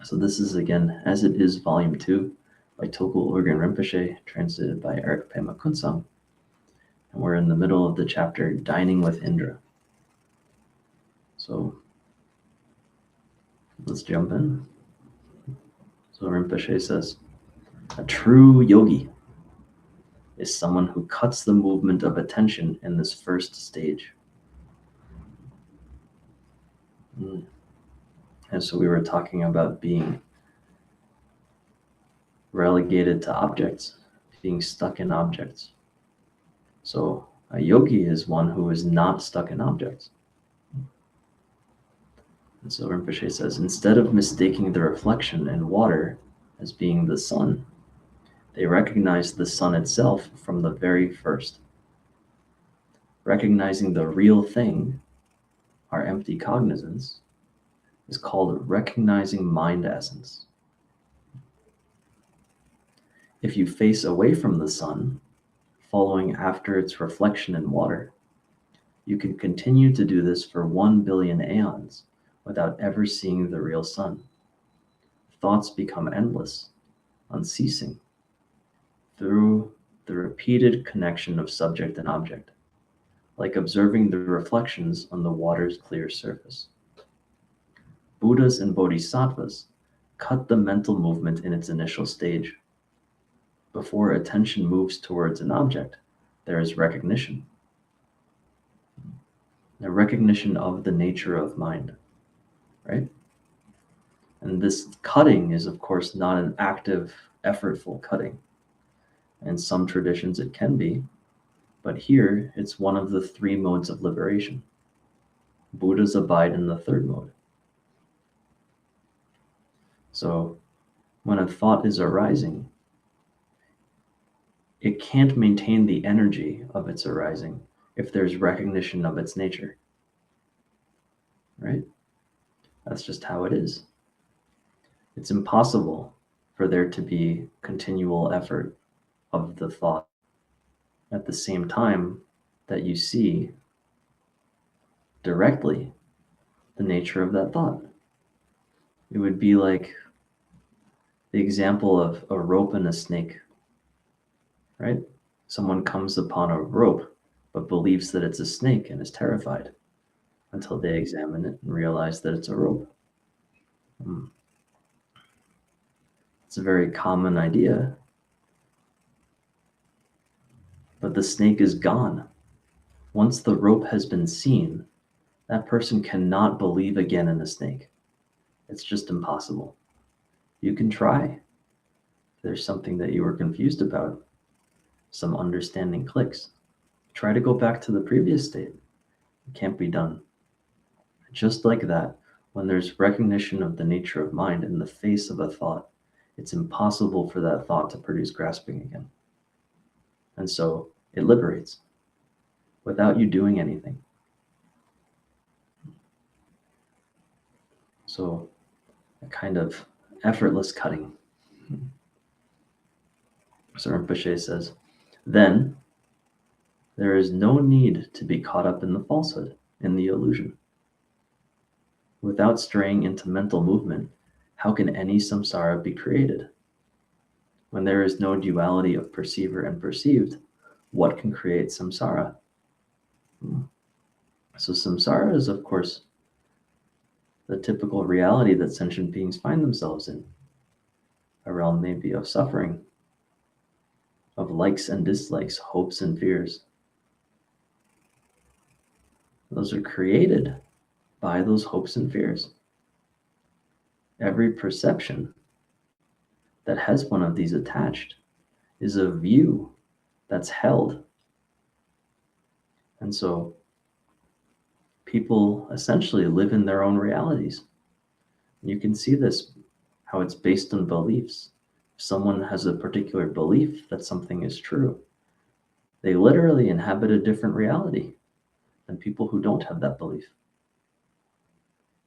So this is again, As It Is, Volume 2 by Tulku Urgyen Rinpoche, translated by Erik, Pema, Kunsang. And we're in the middle of the chapter, Dining with Indra. So let's jump in. So Rinpoche says, a true yogi is someone who cuts the movement of attention in this first stage. And so we were talking about being relegated to objects, being stuck in objects. So a yogi is one who is not stuck in objects. And so Rinpoche says, instead of mistaking the reflection in water as being the sun, they recognize the sun itself from the very first. Recognizing the real thing, our empty cognizance, is called recognizing mind essence. If you face away from the sun, following after its reflection in water, you can continue to do this for 1 billion aeons without ever seeing the real sun. Thoughts become endless, unceasing, through the repeated connection of subject and object, like observing the reflections on the water's clear surface. Buddhas and bodhisattvas cut the mental movement in its initial stage. Before attention moves towards an object, there is recognition. A recognition of the nature of mind, right? And this cutting is, of course, not an active, effortful cutting. In some traditions it can be, but here it's one of the 3 modes of liberation. Buddhas abide in the 3rd mode. So when a thought is arising, it can't maintain the energy of its arising if there's recognition of its nature, right? That's just how it is. It's impossible for there to be continual effort of the thought at the same time that you see directly the nature of that thought. It would be like the example of a rope and a snake, right? Someone comes upon a rope but believes that it's a snake and is terrified until they examine it and realize that it's a rope. It's a very common idea, but the snake is gone. Once the rope has been seen, that person cannot believe again in a snake. It's just impossible. You can try. If there's something that you were confused about, some understanding clicks, try to go back to the previous state. It can't be done. Just like that, when there's recognition of the nature of mind in the face of a thought, it's impossible for that thought to produce grasping again. And so it liberates without you doing anything. So a kind of effortless cutting. So Rinpoche says, then there is no need to be caught up in the falsehood, in the illusion. Without straying into mental movement, how can any samsara be created? When there is no duality of perceiver and perceived, what can create samsara? So samsara is, of course, the typical reality that sentient beings find themselves in. A realm maybe of suffering, of likes and dislikes, hopes and fears. Those are created by those hopes and fears. Every perception that has one of these attached is a view that's held. And so people essentially live in their own realities. You can see this, how it's based on beliefs. If someone has a particular belief that something is true, they literally inhabit a different reality than people who don't have that belief.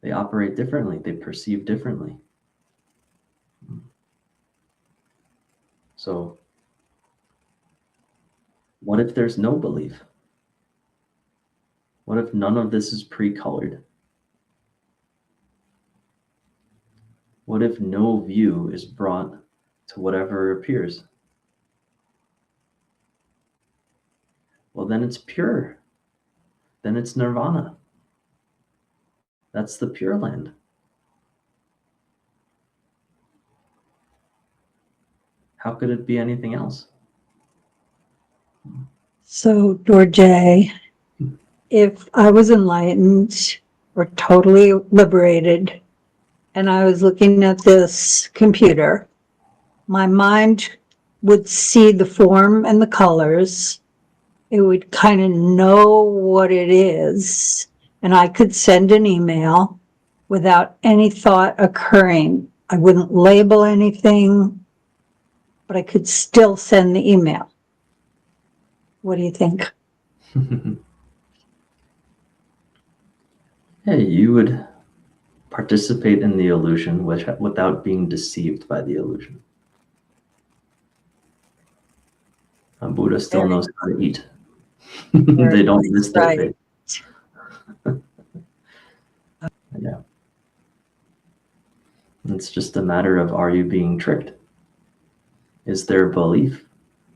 They operate differently, they perceive differently. So what if there's no belief? What if none of this is pre-colored? What if no view is brought to whatever appears? Well, then it's pure. Then it's nirvana. That's the Pure Land. How could it be anything else? So, Dorje, if I was enlightened or totally liberated and I was looking at this computer, my mind would see the form and the colors. It would kind of know what it is, and I could send an email without any thought occurring. I wouldn't label anything, but I could still send the email. What do you think? Hey, you would participate in the illusion without being deceived by the illusion. A Buddha still knows how to eat. They don't miss their faith. Yeah. It's just a matter of, are you being tricked? Is there belief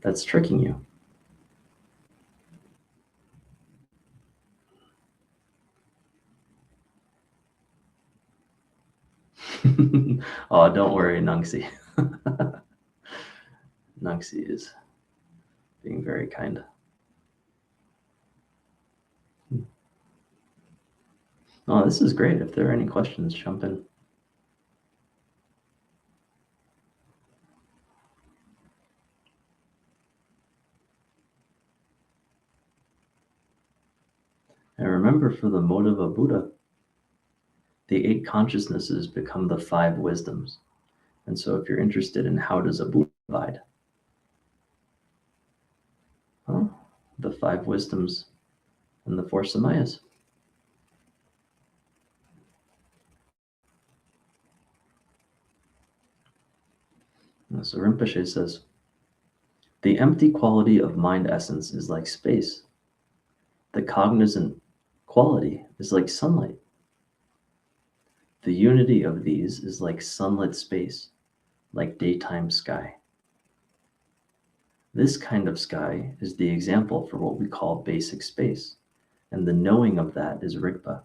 that's tricking you? Oh, don't worry, Nangsi. Nangsi is being very kind. Oh, this is great. If there are any questions, jump in. And remember, for the mode of a Buddha, the 8 consciousnesses become the 5 wisdoms. And so if you're interested in how does a Buddha divide, well, the 5 wisdoms and the 4 samayas. So Rinpoche says, the empty quality of mind essence is like space. The cognizant quality is like sunlight. The unity of these is like sunlit space, like daytime sky. This kind of sky is the example for what we call basic space, and the knowing of that is Rigpa.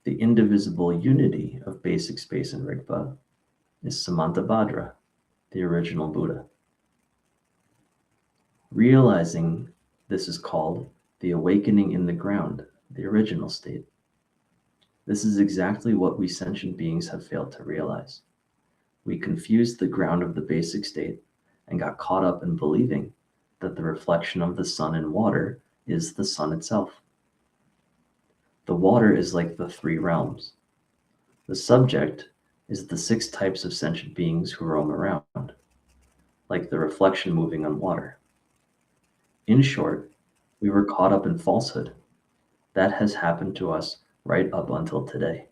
The indivisible unity of basic space and Rigpa is Samantabhadra, the original Buddha. Realizing this is called the awakening in the ground, the original state. This is exactly what we sentient beings have failed to realize. We confused the ground of the basic state and got caught up in believing that the reflection of the sun in water is the sun itself. The water is like the 3 realms. The subject is the 6 types of sentient beings who roam around, like the reflection moving on water. In short, we were caught up in falsehood. That has happened to us right up until today.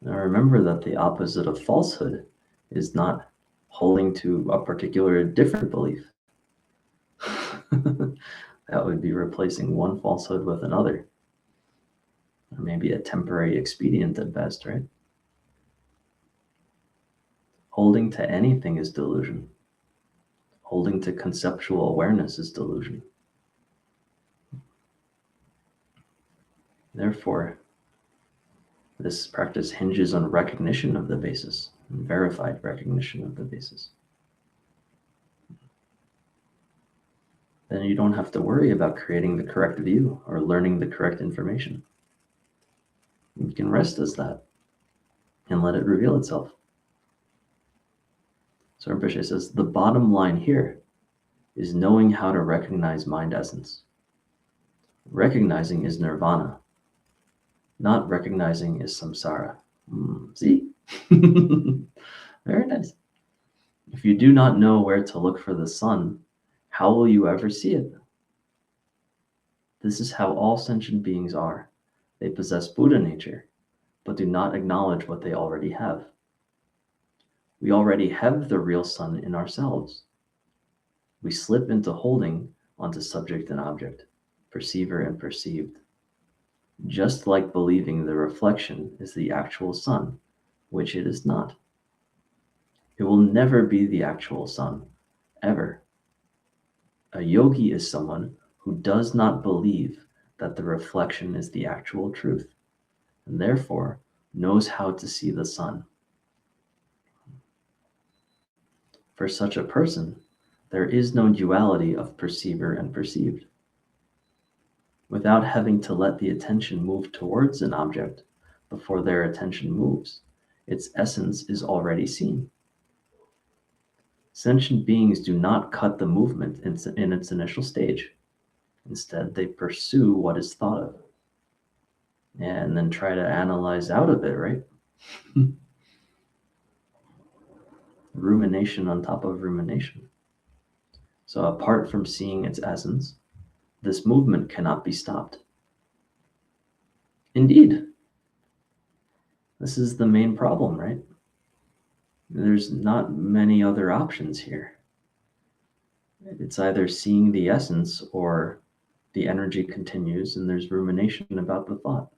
Now remember that the opposite of falsehood is not holding to a particular different belief. That would be replacing one falsehood with another. Or maybe a temporary expedient at best, right? Holding to anything is delusion. Holding to conceptual awareness is delusion. Therefore, this practice hinges on recognition of the basis, and verified recognition of the basis. Then you don't have to worry about creating the correct view or learning the correct information. You can rest as that and let it reveal itself. So Rinpoche says, the bottom line here is knowing how to recognize mind essence. Recognizing is nirvana. Not recognizing is samsara. See? Very nice. If you do not know where to look for the sun, how will you ever see it? This is how all sentient beings are. They possess Buddha nature, but do not acknowledge what they already have. We already have the real sun in ourselves. We slip into holding onto subject and object. perceiver and perceived, just like believing the reflection is the actual sun, which it is not. It will never be the actual sun, ever. A yogi is someone who does not believe that the reflection is the actual truth, and therefore knows how to see the sun. For such a person, there is no duality of perceiver and perceived. Without having to let the attention move towards an object before their attention moves, its essence is already seen. Sentient beings do not cut the movement in its initial stage. Instead, they pursue what is thought of and then try to analyze out of it, right? Rumination on top of rumination. So apart from seeing its essence, this movement cannot be stopped. Indeed, this is the main problem, right? There's not many other options here. It's either seeing the essence or the energy continues and there's rumination about the thought.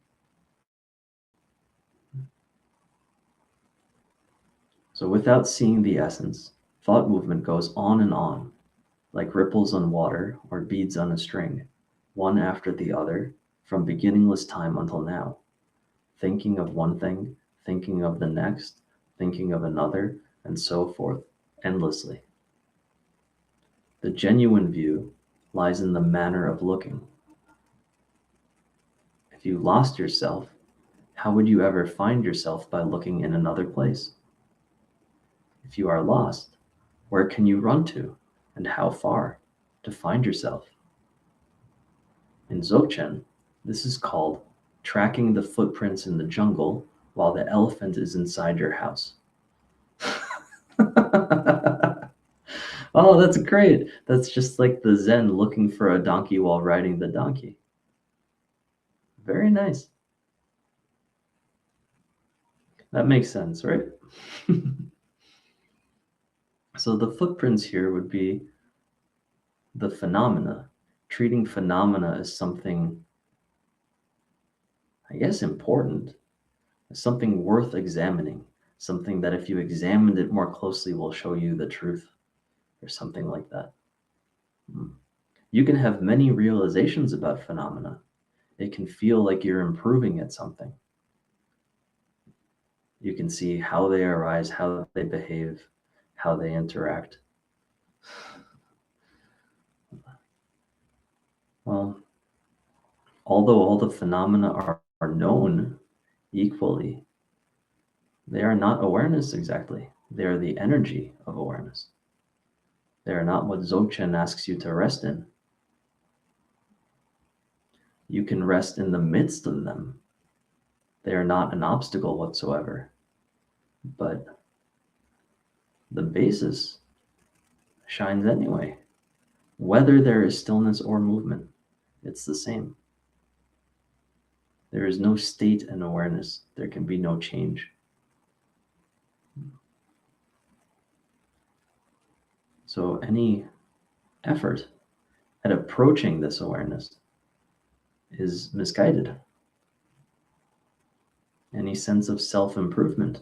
So without seeing the essence, thought movement goes on, like ripples on water or beads on a string, one after the other, from beginningless time until now. Thinking of one thing, thinking of the next, thinking of another, and so forth, endlessly. The genuine view lies in the manner of looking. If you lost yourself, how would you ever find yourself by looking in another place? If you are lost, where can you run to, and how far, to find yourself? In Dzogchen, this is called tracking the footprints in the jungle while the elephant is inside your house. Oh, that's great. That's just like the Zen looking for a donkey while riding the donkey. Very nice. That makes sense, right? So the footprints here would be the phenomena, treating phenomena as something, I guess, important, as something worth examining, something that if you examined it more closely will show you the truth, or something like that. You can have many realizations about phenomena. It can feel like you're improving at something. You can see how they arise, how they behave, how they interact. Well, although all the phenomena are known equally, they are not awareness exactly. They are the energy of awareness. They are not what Dzogchen asks you to rest in. You can rest in the midst of them. They are not an obstacle whatsoever. But the basis shines anyway. Whether there is stillness or movement, it's the same. There is no state in awareness. There can be no change. So any effort at approaching this awareness is misguided. Any sense of self-improvement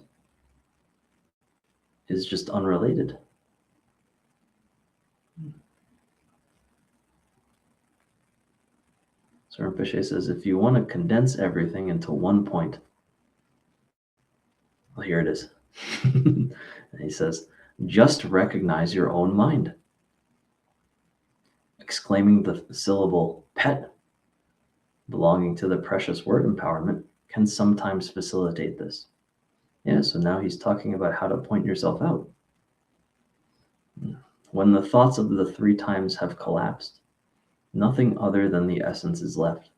is just unrelated. So Rinpoche says, if you want to condense everything into one point, well, here it is. And he says, just recognize your own mind. Exclaiming the syllable pet belonging to the precious word empowerment can sometimes facilitate this. Yeah, so now he's talking about how to point yourself out. When the thoughts of the 3 times have collapsed, nothing other than the essence is left.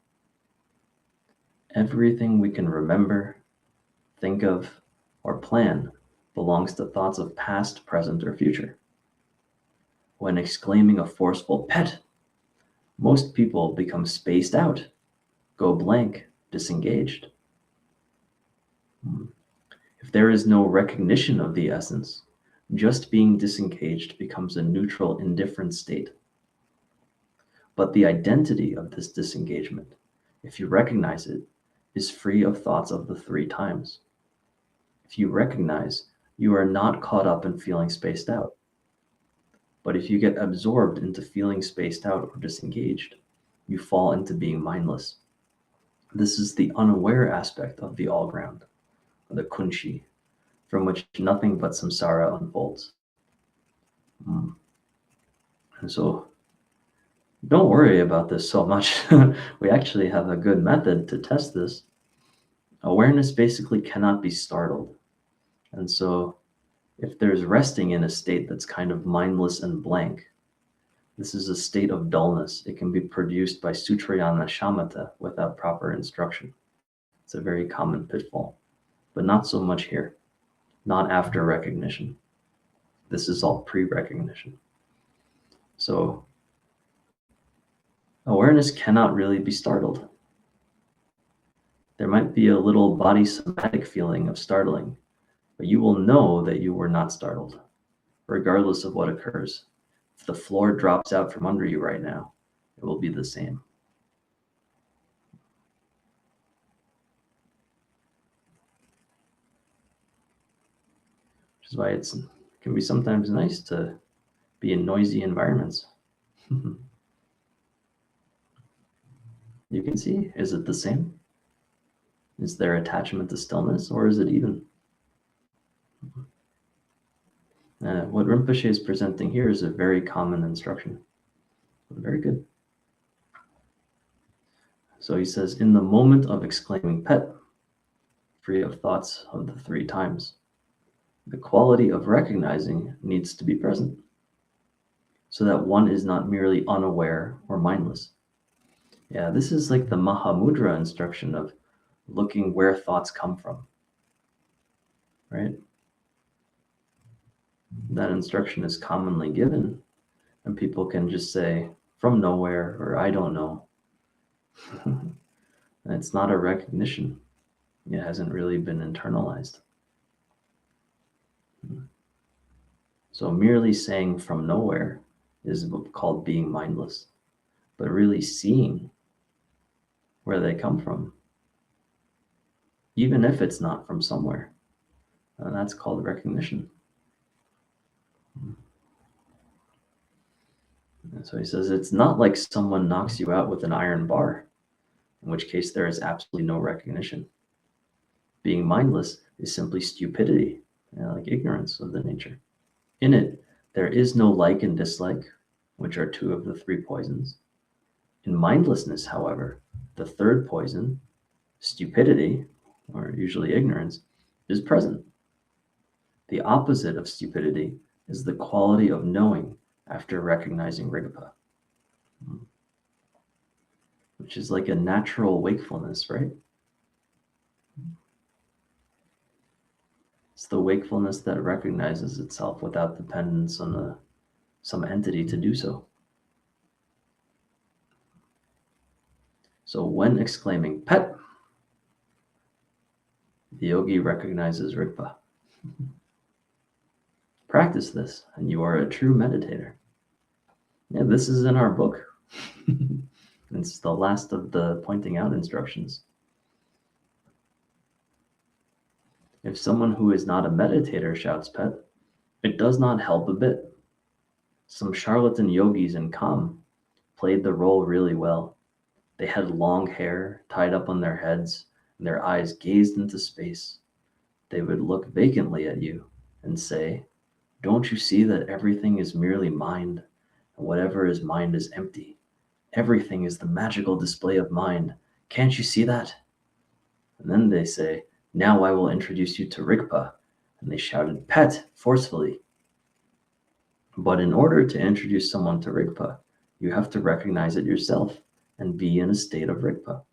Everything we can remember, think of, or plan belongs to thoughts of past, present, or future. When exclaiming a forceful pet, most people become spaced out, go blank, disengaged. If there is no recognition of the essence, just being disengaged becomes a neutral, indifferent state. But the identity of this disengagement, if you recognize it, is free of thoughts of the 3 times. If you recognize, you are not caught up in feeling spaced out. But if you get absorbed into feeling spaced out or disengaged, you fall into being mindless. This is the unaware aspect of the all-ground, the kunshi, from which nothing but samsara unfolds. And so don't worry about this so much. We actually have a good method to test this. Awareness basically cannot be startled. And so if there's resting in a state that's kind of mindless and blank, this is a state of dullness. It can be produced by sutrayana shamatha without proper instruction. It's a very common pitfall, but not so much here, not after recognition. This is all pre-recognition. So awareness cannot really be startled. There might be a little body somatic feeling of startling, but you will know that you were not startled, regardless of what occurs. If the floor drops out from under you right now, it will be the same. Which is why it can be sometimes nice to be in noisy environments. You can see, is it the same? Is there attachment to stillness, or is it even? What Rinpoche is presenting here is a very common instruction. Very good. So he says, in the moment of exclaiming pet, free of thoughts of the 3 times, the quality of recognizing needs to be present, so that one is not merely unaware or mindless. Yeah, this is like the Mahamudra instruction of looking where thoughts come from, right? That instruction is commonly given, and people can just say, from nowhere, or I don't know. And it's not a recognition. It hasn't really been internalized. So merely saying from nowhere is called being mindless, but really seeing where they come from, even if it's not from somewhere, that's called recognition. And so he says, it's not like someone knocks you out with an iron bar, in which case there is absolutely no recognition. Being mindless is simply stupidity, like ignorance of the nature. In it, there is no like and dislike, which are 2 of the 3 poisons. In mindlessness, however, the 3rd poison, stupidity, or usually ignorance, is present. The opposite of stupidity is the quality of knowing after recognizing Rigpa, which is like a natural wakefulness, right? It's the wakefulness that recognizes itself without dependence on some entity to do so. So when exclaiming pet, the yogi recognizes Rigpa. Practice this, and you are a true meditator. Yeah, this is in our book. It's the last of the pointing out instructions. If someone who is not a meditator shouts pet, it does not help a bit. Some charlatan yogis in Kham played the role really well. They had long hair tied up on their heads, and their eyes gazed into space. They would look vacantly at you and say, "Don't you see that everything is merely mind, and whatever is mind is empty? Everything is the magical display of mind. Can't you see that?" And then they say, "Now I will introduce you to Rigpa." And they shouted pet forcefully. But in order to introduce someone to Rigpa, you have to recognize it yourself and be in a state of Rigpa.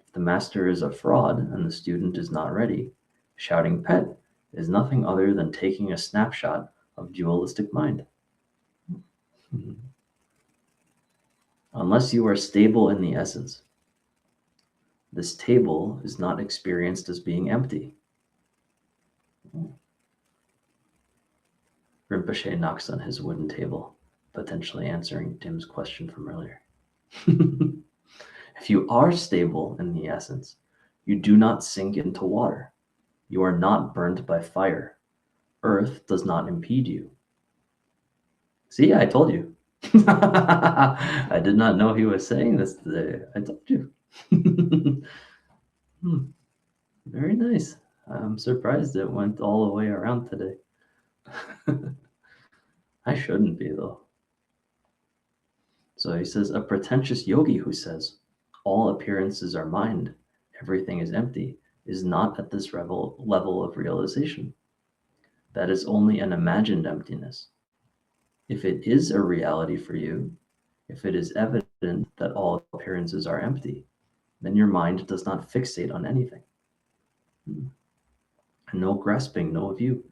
If the master is a fraud and the student is not ready, shouting pet is nothing other than taking a snapshot of dualistic mind. Unless you are stable in the essence, this table is not experienced as being empty. Rinpoche knocks on his wooden table. potentially answering Tim's question from earlier. If you are stable in the essence, you do not sink into water. You are not burnt by fire. Earth does not impede you. See, I told you. I did not know he was saying this today. I told you. Very nice. I'm surprised it went all the way around today. I shouldn't be, though. So he says, a pretentious yogi who says, all appearances are mind, everything is empty, is not at this level of realization. That is only an imagined emptiness. If it is a reality for you, if it is evident that all appearances are empty, then your mind does not fixate on anything. No grasping, no view.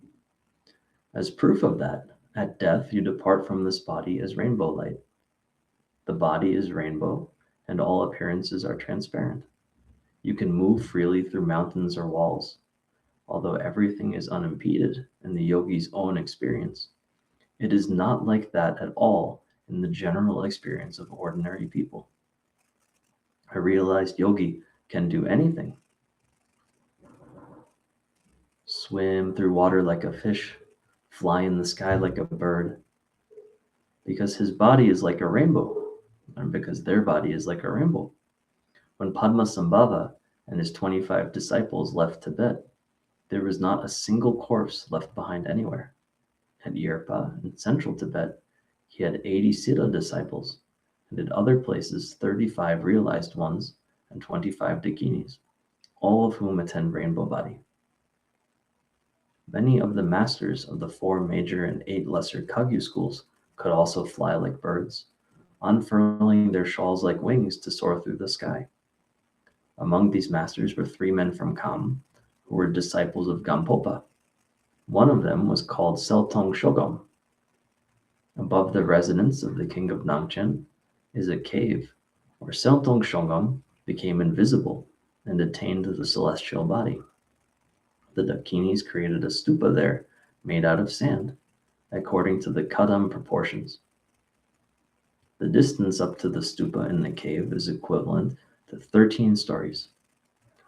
As proof of that, at death you depart from this body as rainbow light. The body is rainbow, and all appearances are transparent. You can move freely through mountains or walls, although everything is unimpeded in the yogi's own experience. It is not like that at all in the general experience of ordinary people. A realized yogi can do anything. Swim through water like a fish, fly in the sky like a bird, because his body is like a rainbow, and because their body is like a rainbow. When Padmasambhava and his 25 disciples left Tibet, there was not a single corpse left behind anywhere. At Yerpa in central Tibet, he had 80 Siddha disciples, and at other places 35 realized ones and 25 Dakinis, all of whom attend Rainbow Body. Many of the masters of the 4 major and 8 lesser Kagyu schools could also fly like birds, unfurling their shawls like wings to soar through the sky. Among these masters were 3 men from Kham, who were disciples of Gampopa. One of them was called Seltong Shogom. Above the residence of the king of Nangchen is a cave where Seltong Shogom became invisible and attained the celestial body. The Dakinis created a stupa there made out of sand, according to the Kadam proportions. The distance up to the stupa in the cave is equivalent to 13 stories.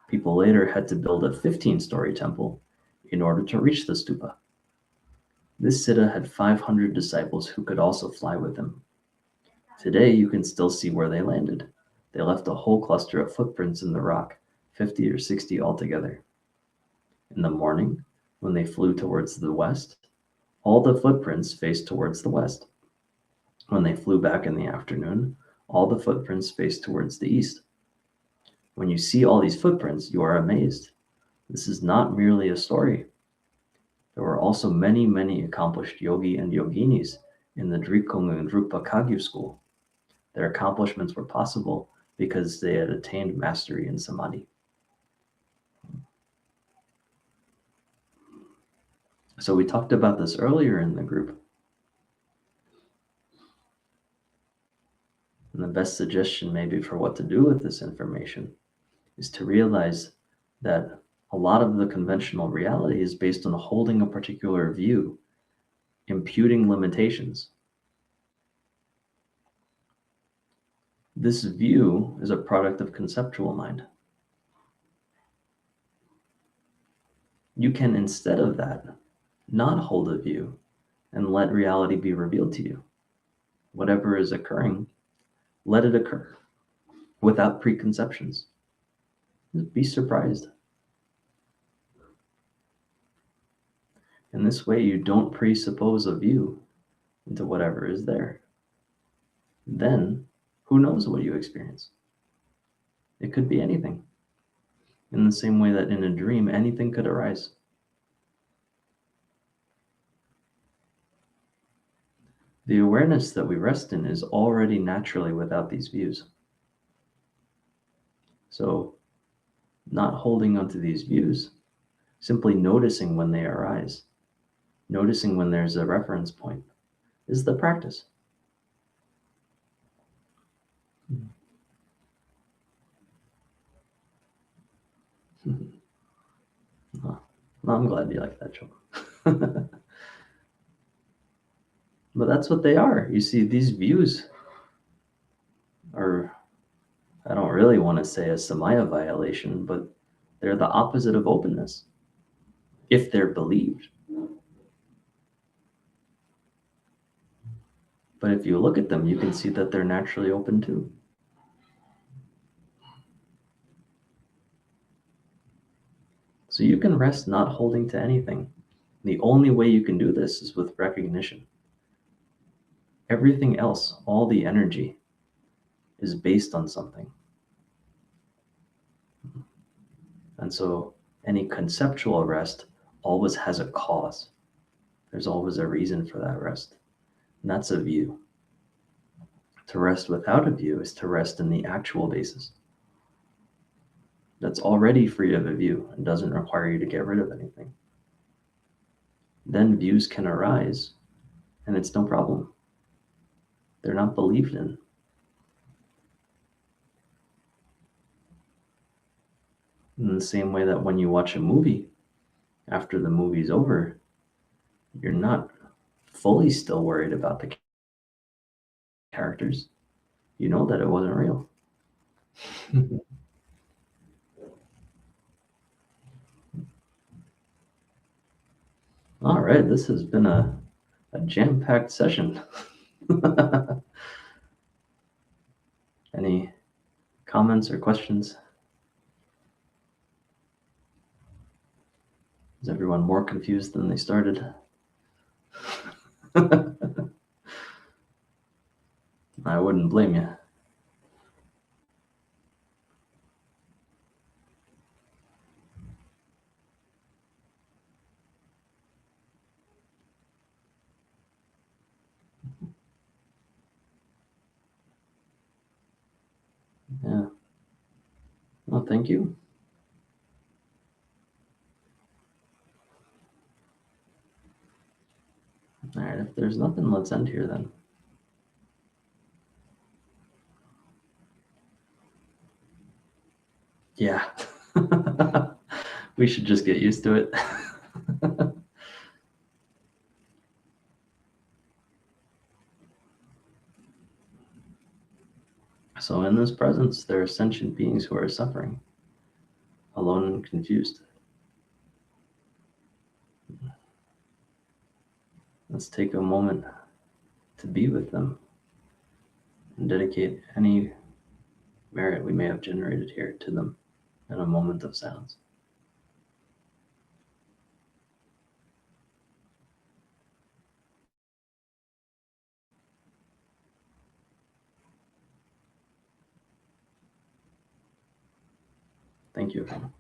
People later had to build a 15-story temple in order to reach the stupa. This Siddha had 500 disciples who could also fly with him. Today you can still see where they landed. They left a whole cluster of footprints in the rock, 50 or 60 altogether. In the morning, when they flew towards the west, all the footprints faced towards the west. When they flew back in the afternoon, all the footprints faced towards the east. When you see all these footprints, you are amazed. This is not merely a story. There were also many, many accomplished yogi and yoginis in the Drikung and Rupa Kagyu school. Their accomplishments were possible because they had attained mastery in samadhi. So we talked about this earlier in the group. And the best suggestion maybe for what to do with this information is to realize that a lot of the conventional reality is based on holding a particular view, imputing limitations. This view is a product of conceptual mind. You can, instead of that, not hold a view and let reality be revealed to you. Whatever is occurring, let it occur without preconceptions. Be surprised. In this way, you don't presuppose a view into whatever is there. Then, who knows what you experience? It could be anything. In the same way that in a dream, anything could arise. The awareness that we rest in is already naturally without these views. So, not holding onto these views, simply noticing when they arise, noticing when there's a reference point, is the practice. Well, I'm glad you like that joke. But that's what they are. You see, these views are, I don't really want to say a Samaya violation, but they're the opposite of openness, if they're believed. But if you look at them, you can see that they're naturally open too. So you can rest not holding to anything. The only way you can do this is with recognition. Everything else, all the energy, is based on something. And so any conceptual rest always has a cause. There's always a reason for that rest. And that's a view. To rest without a view is to rest in the actual basis. That's already free of a view and doesn't require you to get rid of anything. Then views can arise, and it's no problem. They're not believed in. In the same way that when you watch a movie, after the movie's over, you're not fully still worried about the characters. You know that it wasn't real. All right, this has been a jam-packed session. Any comments or questions? Is everyone more confused than they started? I wouldn't blame you. Yeah. Well, thank you. All right, if there's nothing, let's end here then. Yeah. We should just get used to it. So in this presence, there are sentient beings who are suffering, alone and confused. Let's take a moment to be with them and dedicate any merit we may have generated here to them in a moment of silence. Thank you, everyone.